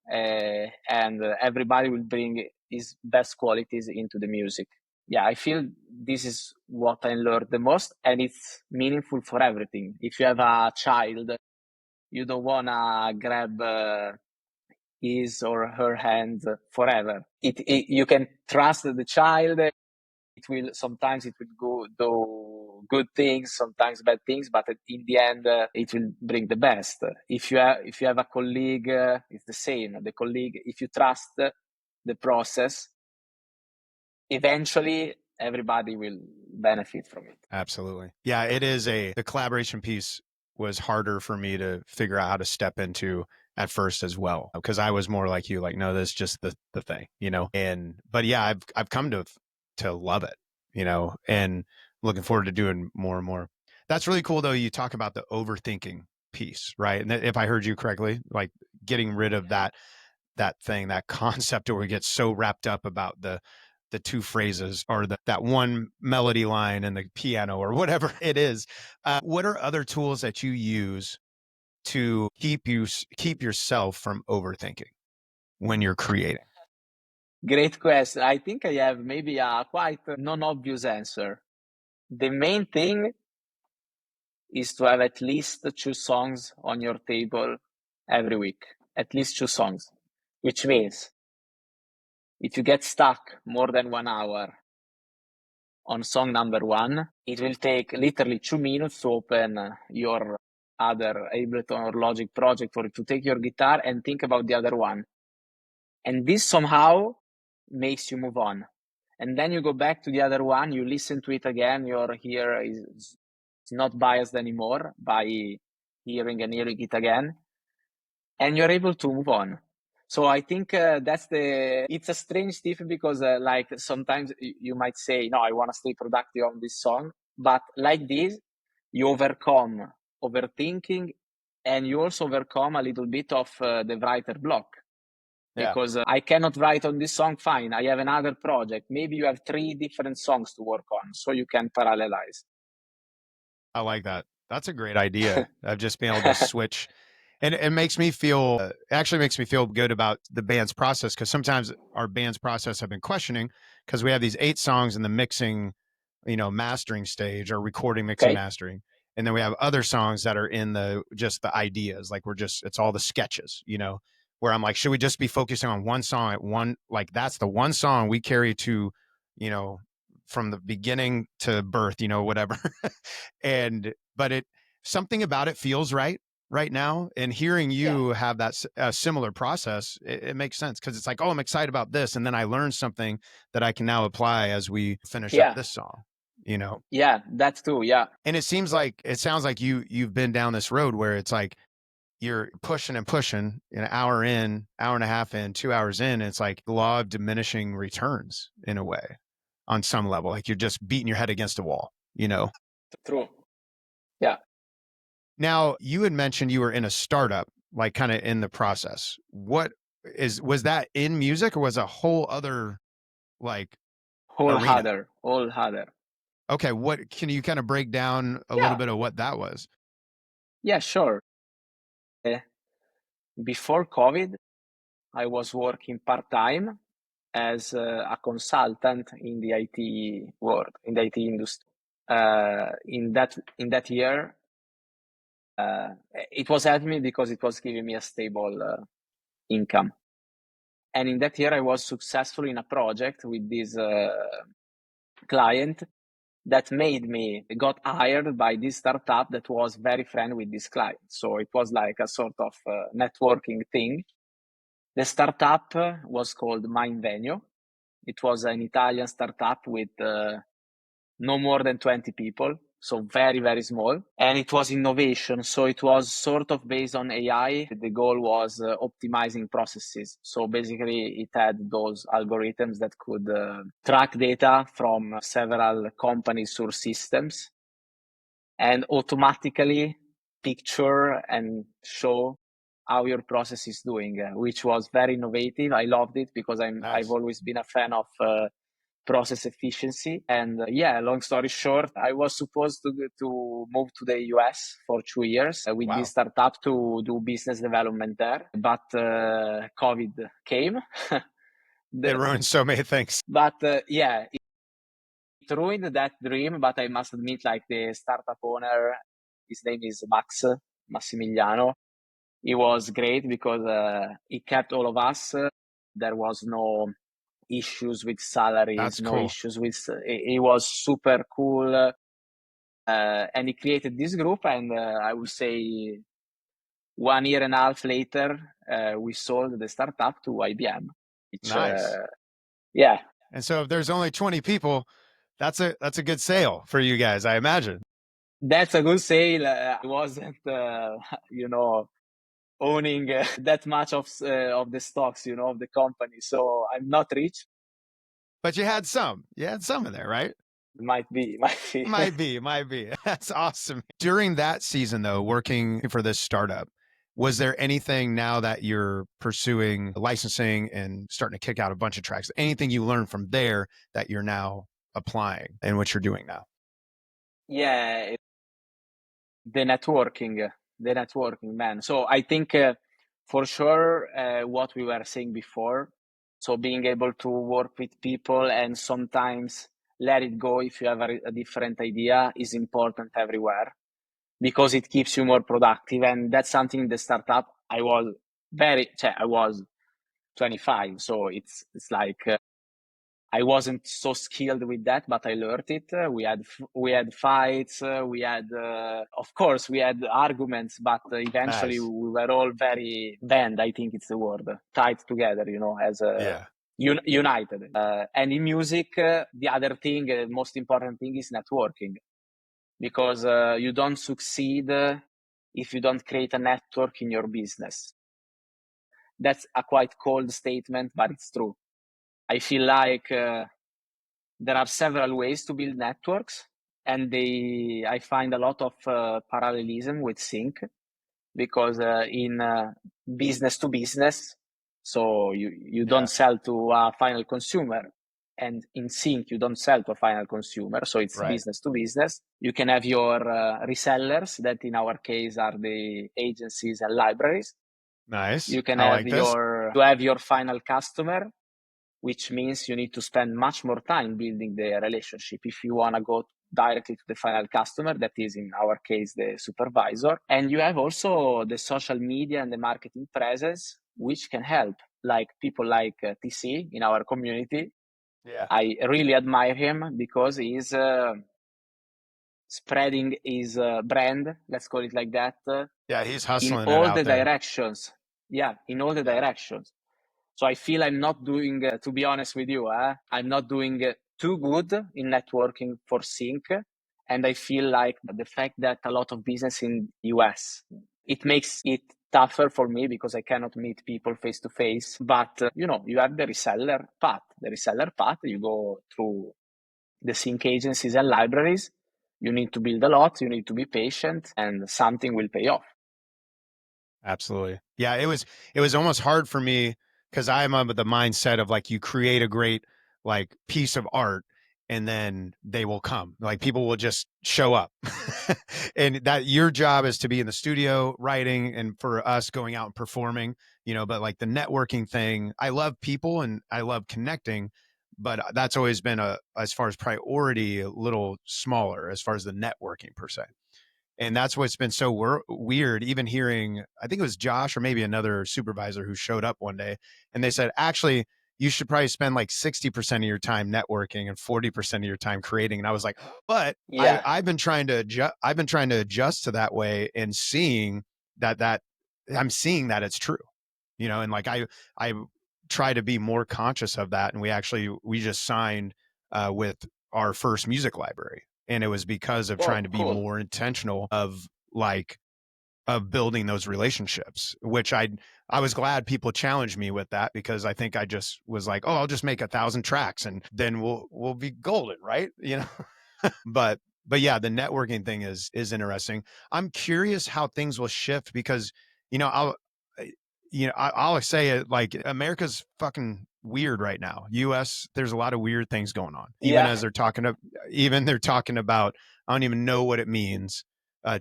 and everybody will bring his best qualities into the music. Yeah, I feel this is what I learned the most, and it's meaningful for everything. If you have a child, you don't wanna grab his or her hand forever. You can trust the child. Sometimes it will go do good things, sometimes bad things, but in the end, it will bring the best. If you have a colleague, it's the same. The colleague, if you trust the process, eventually everybody will benefit from it. Absolutely. Yeah, the collaboration piece was harder for me to figure out how to step into at first as well, because I was more like you, like, no, this is just the thing, but yeah, I've come to love it, and looking forward to doing more and more. That's really cool though. You talk about the overthinking piece, right? And if I heard you correctly, like getting rid of that thing, that concept where we get so wrapped up about the 2 phrases or that one melody line in the piano or whatever it is. What are other tools that you use to keep yourself from overthinking when you're creating? Great question. I think I have maybe a quite non-obvious answer. The main thing is to have at least 2 songs on your table every week. At least 2 songs, which means if you get stuck more than 1 hour on song number 1, it will take literally 2 minutes to open your other Ableton or Logic project, or to take your guitar and think about the other one. And this somehow makes you move on. And then you go back to the other one, you listen to it again, your ear is not biased anymore by hearing and hearing it again. and you're able to move on. So I think it's a strange difference because like sometimes you might say, no, I want to stay productive on this song, but like this, you overcome overthinking, and you also overcome a little bit of the writer block. Yeah. Because I cannot write on this song, fine, I have another project. Maybe you have 3 different songs to work on, so you can parallelize. I like that. That's a great idea of just being able to switch. And it makes me feel, actually makes me feel good about the band's process, because sometimes our band's process I've been questioning, because we have these 8 songs in the mixing, mastering stage, or recording, mixing, Okay. mastering. And then we have other songs that are in just the ideas. Like it's all the sketches, where I'm like, should we just be focusing on one song at one, like that's the one song we carry to, you know, from the beginning to birth, whatever. But something about it feels right now. And hearing Yeah. you have that similar process, it makes sense, because it's like, oh, I'm excited about this. And then I learned something that I can now apply as we finish up Yeah. this song. Yeah, that's true. Yeah. And it sounds like you've been down this road where it's like you're pushing and pushing, an hour in, hour and a half in, 2 hours in. And it's like the law of diminishing returns in a way, on some level. Like you're just beating your head against a wall. True. Yeah. Now, you had mentioned you were in a startup, like kind of in the process. Was that in music, or was a whole other like arena? Whole harder. Okay, what can you kind of break down a little Yeah. bit of what that was? Yeah, sure. Before COVID, I was working part-time as a consultant in the IT world, in the IT industry. In that year, it was helping me because it was giving me a stable income. And in that year, I was successful in a project with this client that got hired by this startup that was very friendly with this client. So it was like a sort of networking thing. The startup was called Mind Venue. It was an Italian startup with no more than 20 people, so very, very small. And it was innovation, so it was sort of based on AI. The goal was optimizing processes. So basically, it had those algorithms that could track data from several companies' source systems and automatically picture and show how your process is doing, which was very innovative. I loved it because I've Nice. always been a fan of process efficiency. And yeah, long story short, I was supposed to move to the US for 2 years with Wow. this startup to do business development there, but COVID came. It ruined so many things. But yeah, it ruined that dream. But I must admit, like the startup owner, his name is Massimiliano. He was great because he kept all of us. There was no issues with salaries, That's no cool. issues with. He was super cool, and he created this group. And I would say 1 year and a half later, we sold the startup to IBM. Which, Nice. yeah. And so if there's only 20 people, that's a good sale for you guys, I imagine. That's a good sale. I wasn't, owning that much of the stocks, of the company. So I'm not rich. But you had some. You had some in there, right? Might be. Might be. That's awesome. During that season, though, working for this startup, was there anything now that you're pursuing licensing and starting to kick out a bunch of tracks, anything you learned from there that you're now applying in what you're doing now? Yeah, the networking, man. So I think for sure what we were saying before. So being able to work with people and sometimes let it go if you have a different idea is important everywhere, because it keeps you more productive. And that's something in the startup. I was 25, so it's like I wasn't so skilled with that, but I learned it. We had fights. Of course, we had arguments, but eventually Nice. we were all very band. I think it's the word, tied together. As a united. And in music, the other thing, most important thing, is networking, because you don't succeed if you don't create a network in your business. That's a quite cold statement, but it's true. I feel like there are several ways to build networks, and I find a lot of parallelism with sync, because in business to business, so you don't sell to a final consumer, and in sync you don't sell to a final consumer, so it's business to business. You can have your resellers, that in our case are the agencies and libraries. Nice. You can I have like this. your final customer, which means you need to spend much more time building the relationship if you want to go directly to the final customer, that is in our case the supervisor. And you have also the social media and the marketing presence, which can help, like people like TC in our community. I really admire him because he's spreading his brand, let's call it like that, He's in hustling it all out the there. directions. In all the directions. So I feel I'm not doing, to be honest with you, I'm not doing too good in networking for sync. And I feel like the fact that a lot of business in US, it makes it tougher for me because I cannot meet people face to face. But, you have the reseller path. The reseller path, you go through the sync agencies and libraries. You need to build a lot, you need to be patient, and something will pay off. Absolutely. Yeah, it was almost hard for me because I'm of the mindset of like, you create a great like piece of art and then they will come. Like, people will just show up. And that your job is to be in the studio writing, and for us going out and performing, but like the networking thing, I love people and I love connecting, but that's always been as far as priority, a little smaller as far as the networking per se. And that's what's been so weird, even hearing, I think it was Josh or maybe another supervisor who showed up one day, and they said, actually, you should probably spend like 60% of your time networking and 40% of your time creating. And I was like, but I've been trying to adjust to that way, and seeing that I'm seeing that it's true, and like I try to be more conscious of that. And we just signed with our first music library. And it was because of trying to be more intentional of building those relationships, which I was glad people challenged me with that, because I think I just was like, oh, I'll just make 1,000 tracks and then we'll be golden, right? But yeah, the networking thing is interesting. I'm curious how things will shift, because I'll say it, like, America's fucking weird right now. US, there's a lot of weird things going on. Even as they're talking about, I don't even know what it means,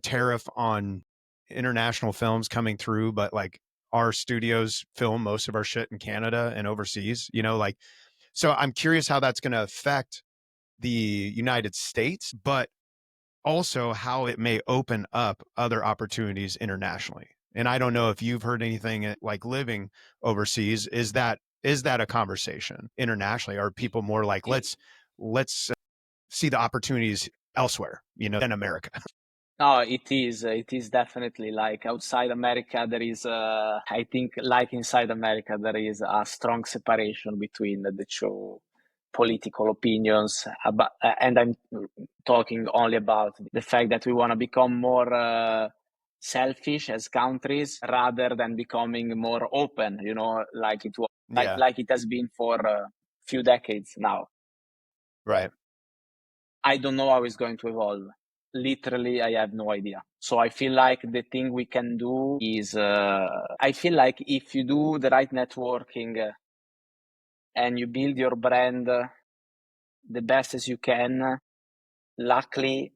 tariff on international films coming through, but like, our studios film most of our shit in Canada and overseas, like, so I'm curious how that's going to affect the United States, but also how it may open up other opportunities internationally. And I don't know if you've heard anything like living overseas. Is that a conversation internationally? Are people more like, let's see the opportunities elsewhere, than America? No, it is. It is definitely like outside America. There is, I think, like inside America, there is a strong separation between the two political opinions. And I'm talking only about the fact that we want to become more selfish as countries rather than becoming more open. Like it was, like it has been for a few decades now. Right. I don't know how it's going to evolve. Literally, I have no idea. So I feel like the thing we can do is, I feel like if you do the right networking and you build your brand the best as you can, luckily,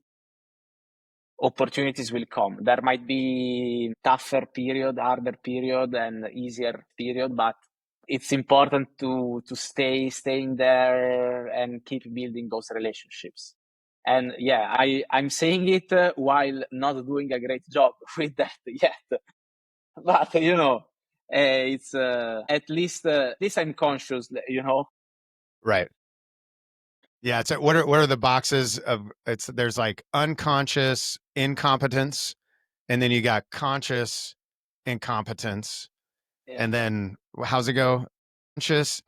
opportunities will come. There might be tougher period, harder period, and easier period, but it's important to staying there and keep building those relationships. And I'm saying it while not doing a great job with that yet. But it's at least I'm conscious. Right. Yeah. It's what are the boxes of? There's like unconscious incompetence, and then you got conscious incompetence, and then how's it go? Conscious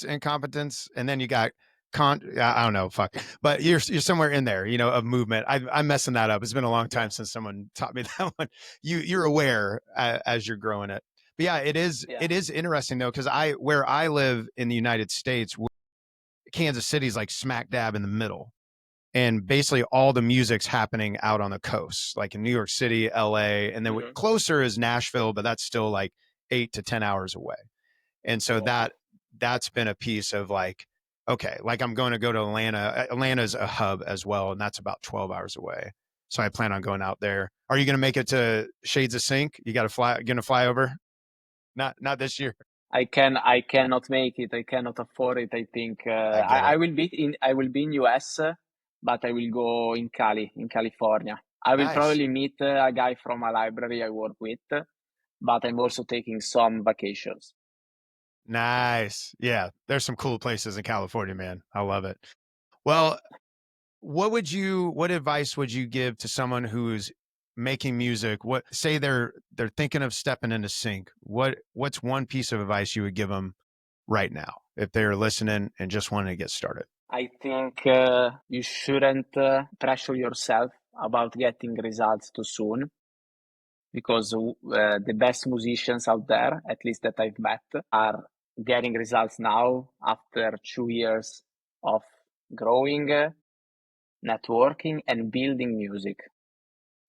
incompetence, and then you got I don't know, fuck, but you're somewhere in there, of movement. I'm messing that up. It's been a long time since someone taught me that one. You're aware as you're growing it, Yeah, it is. Yeah. It is interesting though, because where I live in the United States, Kansas City's like smack dab in the middle, and basically all the music's happening out on the coast, like in New York City, LA, and then closer is Nashville, but that's still like 8 to 10 hours away. And so Wow. that's been a piece of like, okay, like I'm going to go to Atlanta. Atlanta's a hub as well, and that's about 12 hours away. So I plan on going out there. Are you going to make it to Shades of Sync? You got to fly, going to fly over? Not this year. I cannot make it. I cannot afford it. I think I get it. I will be in US, but I will go in California. I will Nice. probably meet a guy from a library I work with, but I'm also taking some vacations. Nice. Yeah. There's some cool places in California, man. I love it. Yeah. Well, what advice would you give to someone who's making music? What say they're thinking of stepping into sync. What's one piece of advice you would give them right now if they're listening and just wanting to get started? I think you shouldn't pressure yourself about getting results too soon, because the best musicians out there, at least that I've met, are getting results now after 2 years of growing, networking, and building music.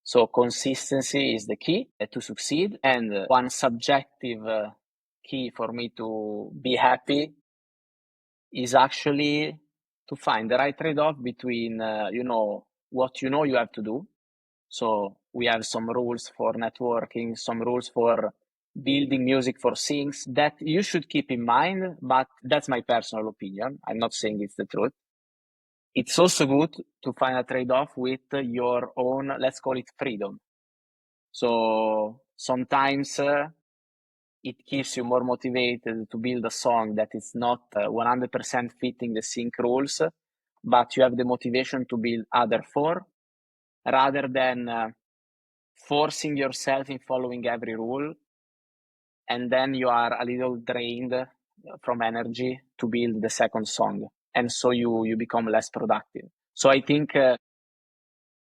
So consistency is the key to succeed. And one subjective key for me to be happy is actually to find the right trade-off between, what you have to do. So we have some rules for networking, some rules for building music for sings that you should keep in mind, but that's my personal opinion. I'm not saying it's the truth. It's also good to find a trade-off with your own, let's call it freedom. So sometimes it keeps you more motivated to build a song that is not 100% fitting the sync rules, but you have the motivation to build other four rather than forcing yourself in following every rule, and then you are a little drained from energy to build the second song, and so you become less productive. So I think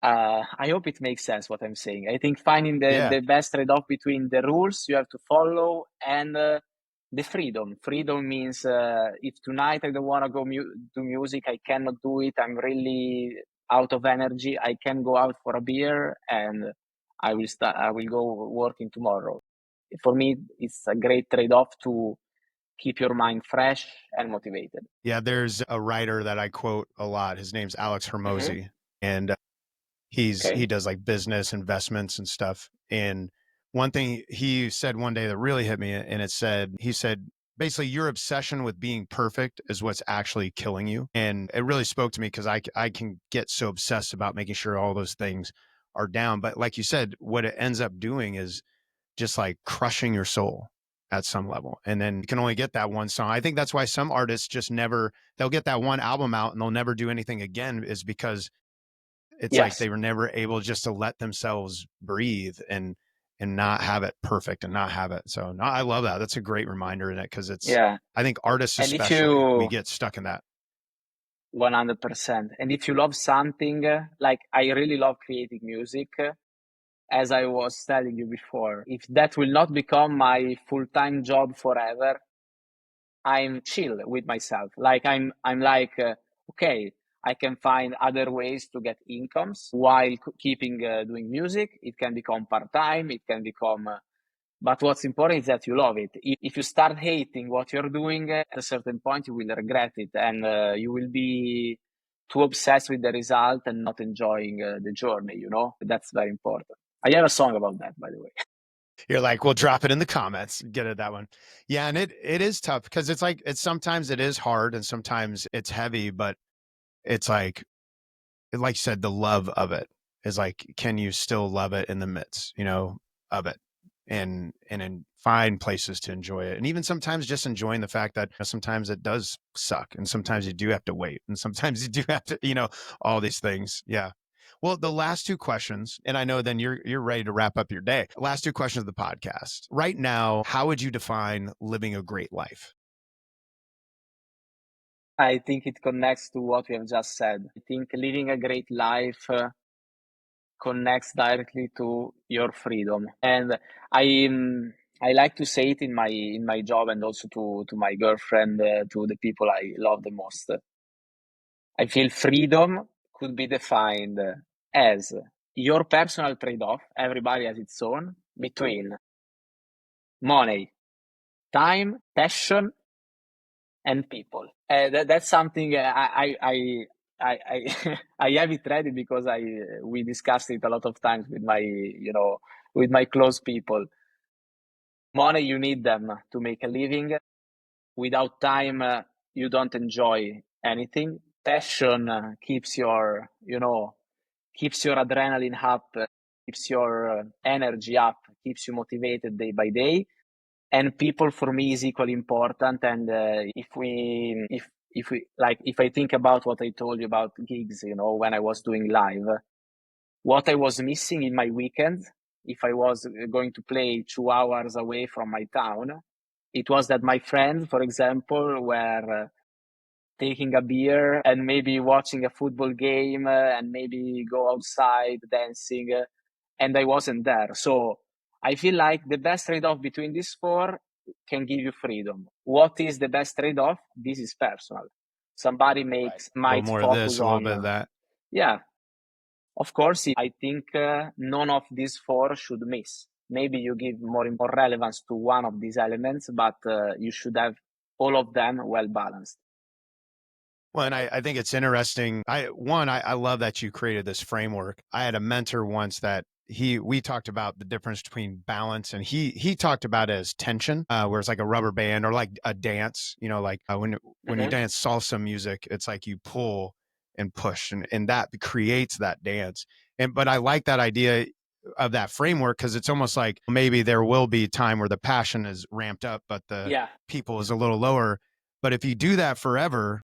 I hope it makes sense what I'm saying. I think finding Yeah. the best trade-off between the rules you have to follow and the freedom. Freedom means if tonight I don't want to go do music, I cannot do it. I'm really out of energy. I can go out for a beer and I will go working tomorrow. For me, it's a great trade-off to keep your mind fresh and motivated. Yeah, there's a writer that I quote a lot. His name's Alex Mm-hmm. Hermosi, and he Okay. does like business investments and stuff. And one thing he said one day that really hit me, and he said basically your obsession with being perfect is what's actually killing you. And it really spoke to me because I can get so obsessed about making sure all those things are down. But like you said, what it ends up doing is just like crushing your soul at some level. And then you can only get that one song. I think that's why some artists just never, they'll get that one album out and they'll never do anything again, is because it's like Yes. they were never able just to let themselves breathe and not have it perfect and not have it. So no, I love that. That's a great reminder in it, because it's, Yeah. I think artists And if especially, we you get stuck in that. 100%. And if you love something, like I really love creating music, as I was telling you before, if that will not become my full-time job forever, I'm chill with myself. Like I'm like, okay, I can find other ways to get incomes while keeping doing music. It can become part-time. It can become, but what's important is that you love it. If you start hating what you're doing, at a certain point you will regret it, and you will be too obsessed with the result and not enjoying the journey. That's very important. I have a song about that, by the way. You're like, we'll drop it in the comments. Get it, that one. Yeah. And it is tough because it's like, sometimes it is hard and sometimes it's heavy, but it's like you said, the love of it is like, can you still love it in the midst, of it, and find places to enjoy it. And even sometimes just enjoying the fact that sometimes it does suck and sometimes you do have to wait and sometimes you do have to, all these things. Yeah. Well, the last two questions, and I know then you're ready to wrap up your day. Last two questions of the podcast. Right now, how would you define living a great life? I think it connects to what we have just said. I think living a great life connects directly to your freedom. And I I like to say it in my job and also to my girlfriend, to the people I love the most. I feel freedom could be defined as your personal trade-off, everybody has its own, between money, time, passion, and people. That's something I I have it ready because we discussed it a lot of times with with my close people. Money, you need them to make a living. Without time, you don't enjoy anything. Passion keeps keeps your adrenaline up, keeps your energy up, keeps you motivated day by day. And people for me is equally important. And if I think about what I told you about gigs, when I was doing live, what I was missing in my weekend, if I was going to play 2 hours away from my town, it was that my friends, for example, were taking a beer and maybe watching a football game and maybe go outside dancing, and I wasn't there. So I feel like the best trade-off between these four can give you freedom. What is the best trade-off? This is personal. Somebody Right. A little might more of focus this, a little on bit of that. yeah. Of course, I think none of these four should miss. Maybe you give more relevance to one of these elements, but you should have all of them well balanced. Well, and I think it's interesting. I love that you created this framework. I had a mentor once that we talked about the difference between balance, and he talked about it as tension, where it's like a rubber band or like a dance, like when you Mhm. dance salsa music, it's like you pull and push, and that creates that dance. But I like that idea of that framework, because it's almost like maybe there will be time where the passion is ramped up, but the Yeah, people is a little lower. But if you do that forever,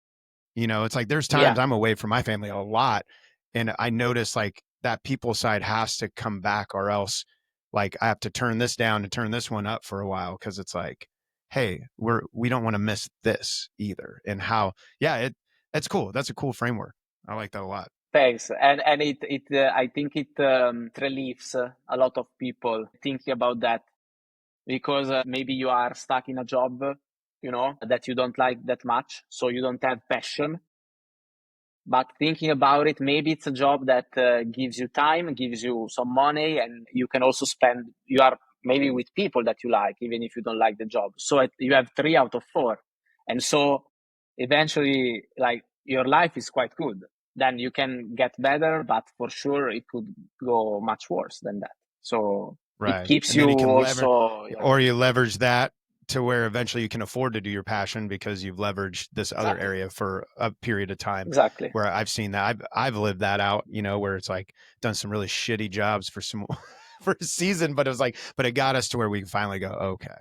it's like there's times yeah, I'm away from my family a lot, and I notice like that people side has to come back, or else like I have to turn this down and turn this one up for a while, because it's like, hey, we don't want to miss this either. And how, yeah, it's cool. That's a cool framework. I like that a lot. thanks. And it I think it relieves a lot of people thinking about that, because maybe you are stuck in a job, that you don't like that much, so you don't have passion. But thinking about it, maybe it's a job that gives you time, gives you some money, and you can also you are maybe with people that you like, even if you don't like the job. So you have 3 out of 4. And so eventually, like, your life is quite good. Then you can get better, but for sure it could go much worse than that. So it Right. keeps And you then you can also, or you leverage that to where eventually you can afford to do your passion, because you've leveraged this other exactly, area for a period of time. exactly. Where I've seen that, I've lived that out, where it's like done some really shitty jobs for some for a season, but it was like, but it got us to where we can finally go, okay,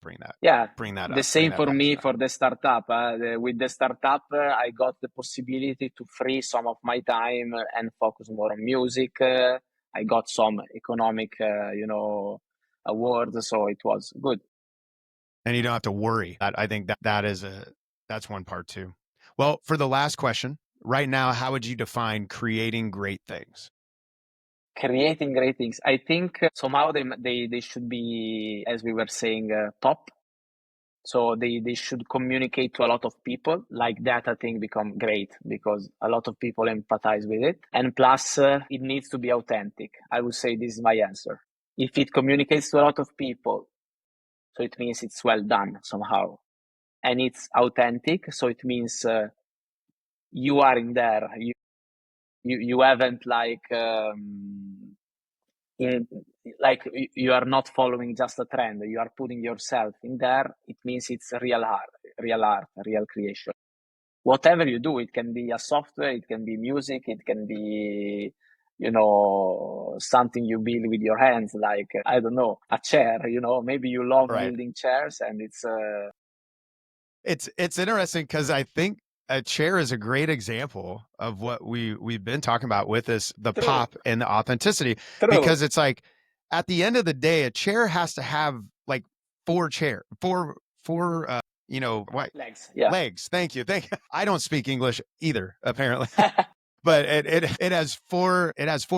bring that, Yeah, the up, bring same that for me passion up. for the startup. With the startup, I got the possibility to free some of my time and focus more on music. I got some economic, awards, so it was good. And you don't have to worry. I think that's one part too. Well, for the last question, right now, how would you define creating great things? Creating great things. I think somehow they should be, as we were saying, pop. So they should communicate to a lot of people. Like that, I think become great because a lot of people empathize with it. And plus, it needs to be authentic. I would say this is my answer. If it communicates to a lot of people, so it means it's well done somehow. And it's authentic, so it means you are in there. You haven't in you are not following just a trend. You are putting yourself in there. It means it's art, real creation. Whatever you do, it can be a software, it can be music, it can be, something you build with your hands, like, I don't know, a chair, maybe you love Right. building chairs and it's, It's interesting, because I think a chair is a great example of what we've been talking about with the true, pop and the authenticity, true. because it's like at the end of the day, a chair has to have like four what Legs, yeah. legs. Thank you. I don't speak English either, apparently. but it has four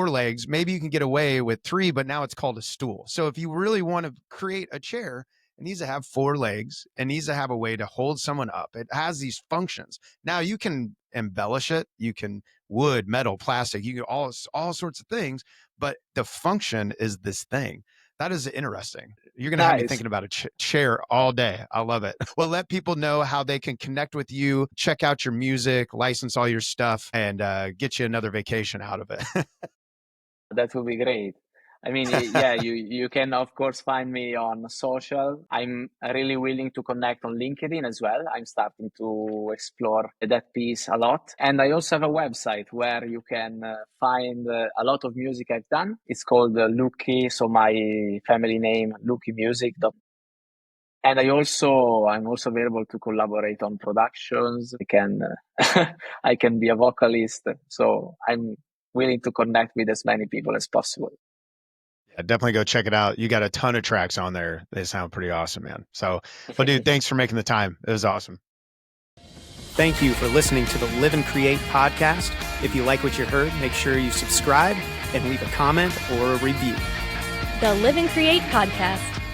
legs. Maybe you can get away with three, but now it's called a stool. So if you really want to create a chair, it needs to have four legs. It needs to have a way to hold someone up. It has these functions. Now you can embellish it. You can wood, metal, plastic. You can all sorts of things, but the function is this thing. That is interesting. You're going to have me Nice. thinking about a chair all day. I love it. Well, let people know how they can connect with you, check out your music, license all your stuff, and get you another vacation out of it. That would be great. I mean, yeah, you can of course find me on social. I'm really willing to connect on LinkedIn as well. I'm starting to explore that piece a lot. And I also have a website where you can find a lot of music I've done. It's called Lucchi, so my family name, Lucchi Music. And I'm also available to collaborate on productions. I can be a vocalist. So I'm willing to connect with as many people as possible. Yeah, definitely go check it out. You got a ton of tracks on there. They sound pretty awesome, man. So, well, dude, thanks for making the time. It was awesome. Thank you for listening to the Live and Create podcast. If you like what you heard, make sure you subscribe and leave a comment or a review. The Live and Create podcast.